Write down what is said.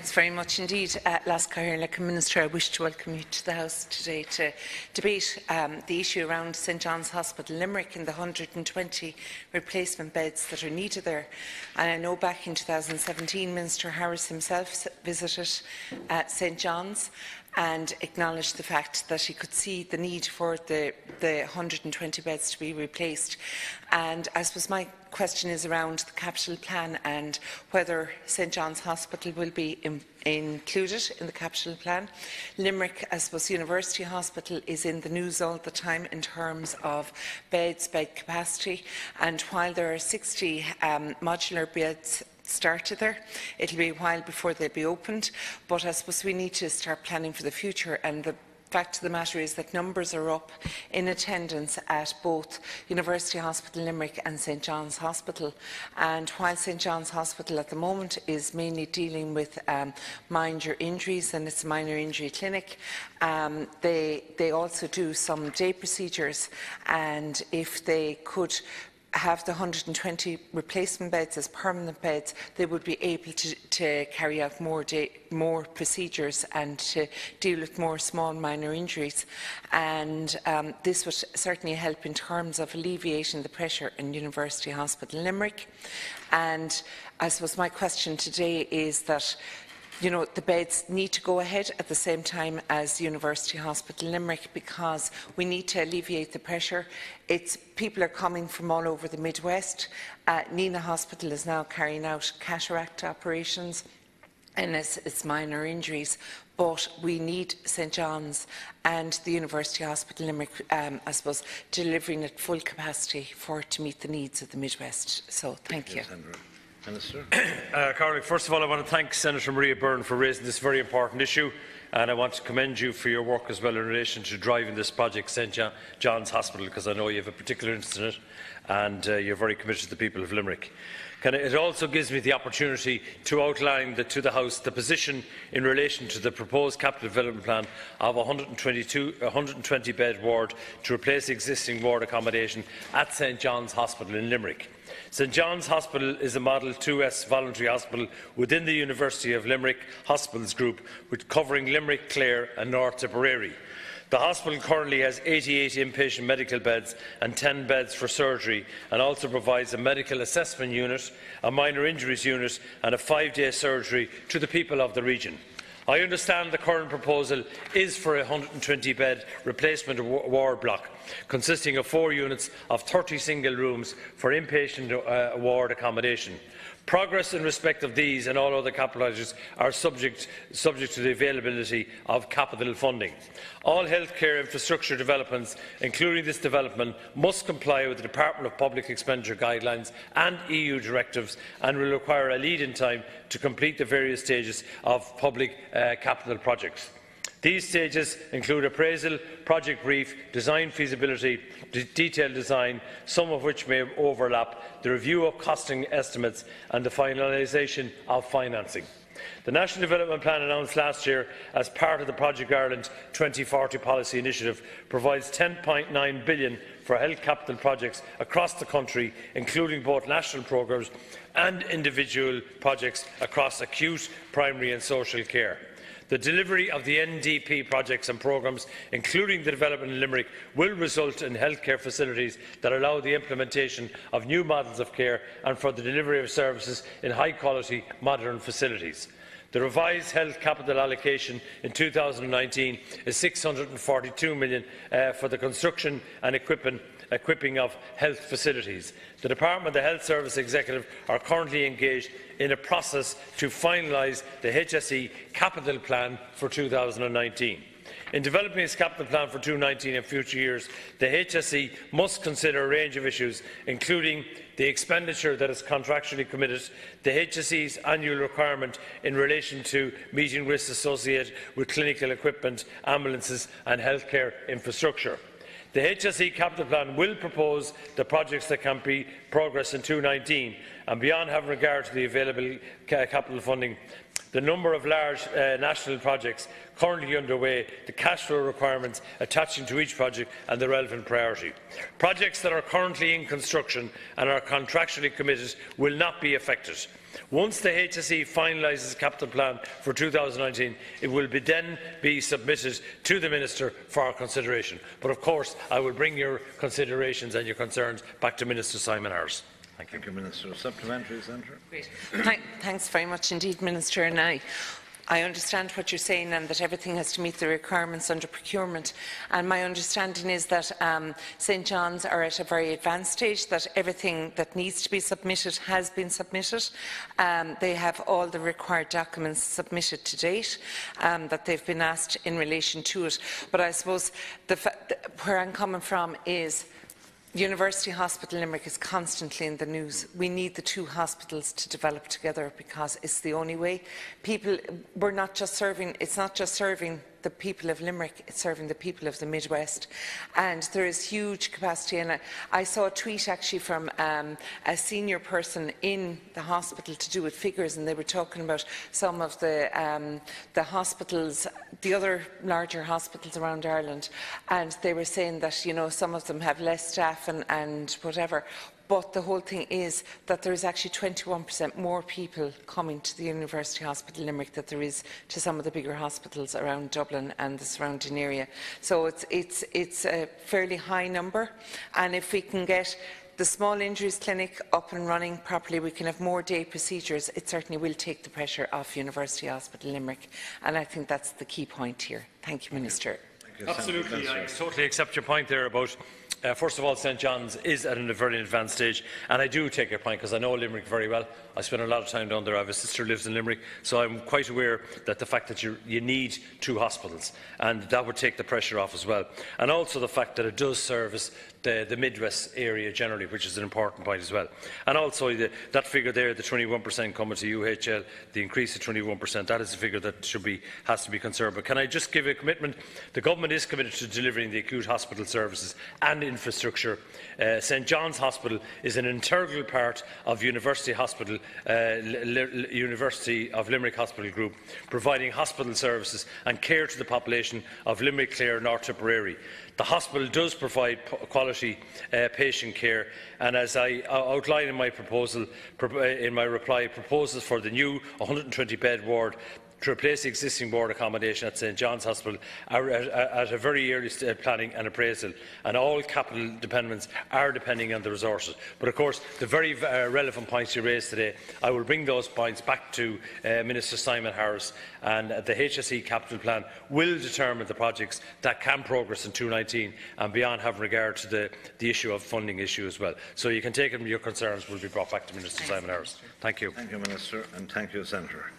Thanks very much indeed. Last Cairn Minister, I wish to welcome you to the House today to debate the issue around St John's Hospital Limerick and the 120 replacement beds that are needed there. And I know back in 2017, Minister Harris himself visited St John's and acknowledged the fact that he could see the need for the 120 beds to be replaced. And I suppose my question is around the capital plan and whether St John's Hospital will be included in the capital plan. Limerick, I suppose, University Hospital is in the news all the time in terms of beds, bed capacity, and while there are 60 modular beds started there, it'll be a while before they'll be opened, but I suppose we need to start planning for the future, and the fact of the matter is that numbers are up in attendance at both University Hospital Limerick and St John's Hospital. And while St John's Hospital at the moment is mainly dealing with minor injuries, and it's a minor injury clinic, they also do some day procedures, and if they could have the 120 replacement beds as permanent beds, they would be able to carry out more procedures and to deal with more small minor injuries. And this would certainly help in terms of alleviating the pressure in University Hospital Limerick. And I suppose my question today is that the beds need to go ahead at the same time as University Hospital Limerick, because we need to alleviate the pressure. People are coming from all over the Midwest. Nina Hospital is now carrying out cataract operations and it's minor injuries, but we need St John's and the University Hospital Limerick, I suppose, delivering at full capacity to meet the needs of the Midwest. So thank you. Minister. Carly, first of all, I want to thank Senator Maria Byrne for raising this very important issue, and I want to commend you for your work as well in relation to driving this project, St John's Hospital, because I know you have a particular interest in it, and you're very committed to the people of Limerick. It also gives me the opportunity to outline to the House the position in relation to the proposed capital development plan of a 120-bed ward to replace the existing ward accommodation at St John's Hospital in Limerick. St John's Hospital is a Model 2S voluntary hospital within the University of Limerick Hospitals Group, covering Limerick, Clare and North Tipperary. The hospital currently has 88 inpatient medical beds and 10 beds for surgery, and also provides a medical assessment unit, a minor injuries unit and a 5-day surgery to the people of the region. I understand the current proposal is for a 120-bed replacement ward block, consisting of 4 units of 30 single rooms for inpatient ward accommodation. Progress in respect of these and all other capital projects are subject to the availability of capital funding. All healthcare infrastructure developments, including this development, must comply with the Department of Public Expenditure guidelines and EU directives, and will require a lead-in time to complete the various stages of public capital projects. These stages include appraisal, project brief, design feasibility, detailed design, some of which may overlap, the review of costing estimates and the finalisation of financing. The National Development Plan announced last year as part of the Project Ireland 2040 policy initiative provides €10.9 billion for health capital projects across the country, including both national programmes and individual projects across acute, primary and social care. The delivery of the NDP projects and programmes, including the development in Limerick, will result in healthcare facilities that allow the implementation of new models of care and for the delivery of services in high-quality, modern facilities. The revised health capital allocation in 2019 is €642 million for the construction and equipping of health facilities. The Department of the Health Service Executive are currently engaged in a process to finalise the HSE capital plan for 2019. In developing its capital plan for 2019 and future years, the HSE must consider a range of issues, including the expenditure that is contractually committed, the HSE's annual requirement in relation to meeting risks associated with clinical equipment, ambulances and healthcare infrastructure. The HSE capital plan will propose the projects that can be progressed in 2019, and beyond having regard to the available capital funding, the number of large national projects currently underway, the cash flow requirements attaching to each project and the relevant priority. Projects that are currently in construction and are contractually committed will not be affected. Once the HSE finalises the capital plan for 2019, it will then be submitted to the Minister for consideration. But of course, I will bring your considerations and your concerns back to Minister Simon Harris. Thank you. Thank you, Minister. Supplementary, Senator. Great. Thanks very much indeed, Minister. And I understand what you're saying, and that everything has to meet the requirements under procurement. And my understanding is that St John's are at a very advanced stage, that everything that needs to be submitted has been submitted. They have all the required documents submitted to date that they've been asked in relation to it. But I suppose where I'm coming from is University Hospital Limerick is constantly in the news. We need the two hospitals to develop together because it's the only way. We're not just serving, it's not just serving the people of Limerick, it's serving the people of the Midwest. And there is huge capacity. And I saw a tweet actually from a senior person in the hospital to do with figures, and they were talking about some of the hospitals, the other larger hospitals around Ireland, and they were saying that, you know, some of them have less staff and whatever. But the whole thing is that there is actually 21% more people coming to the University Hospital Limerick than there is to some of the bigger hospitals around Dublin and the surrounding area. So it's a fairly high number, and if we can get the small injuries clinic up and running properly, we can have more day procedures. It certainly will take the pressure off University Hospital Limerick, and I think that's the key point here. Thank you, Minister. Thank you, Absolutely, Senator. I totally accept your point there about first of all, St John's is at a very advanced stage, and I do take your point because I know Limerick very well. I spend a lot of time down there. I have a sister who lives in Limerick, so I'm quite aware that the fact that you need two hospitals, and that would take the pressure off as well. And also the fact that it does service the Midwest area generally, which is an important point as well. And also that figure there, the 21% coming to UHL, the increase of 21%, that is a figure that has to be concerned. But can I just give a commitment? The Government is committed to delivering the acute hospital services and infrastructure. St John's Hospital is an integral part of University of Limerick Hospital Group, providing hospital services and care to the population of Limerick, Clare, North Tipperary. The hospital does provide quality patient care, and as I outline in my reply, proposals for the new 120-bed ward to replace the existing ward accommodation at St John's Hospital are at a very early planning and appraisal, and all capital dependents are depending on the resources. But of course, the very relevant points you raised today, I will bring those points back to Minister Simon Harris, and the HSE capital plan will determine the projects that can progress in 2019 and beyond, having regard to the issue of funding issue as well. So you can take them, your concerns will be brought back to Minister Simon Harris. Thank you. Thank you, Minister, and thank you, Senator.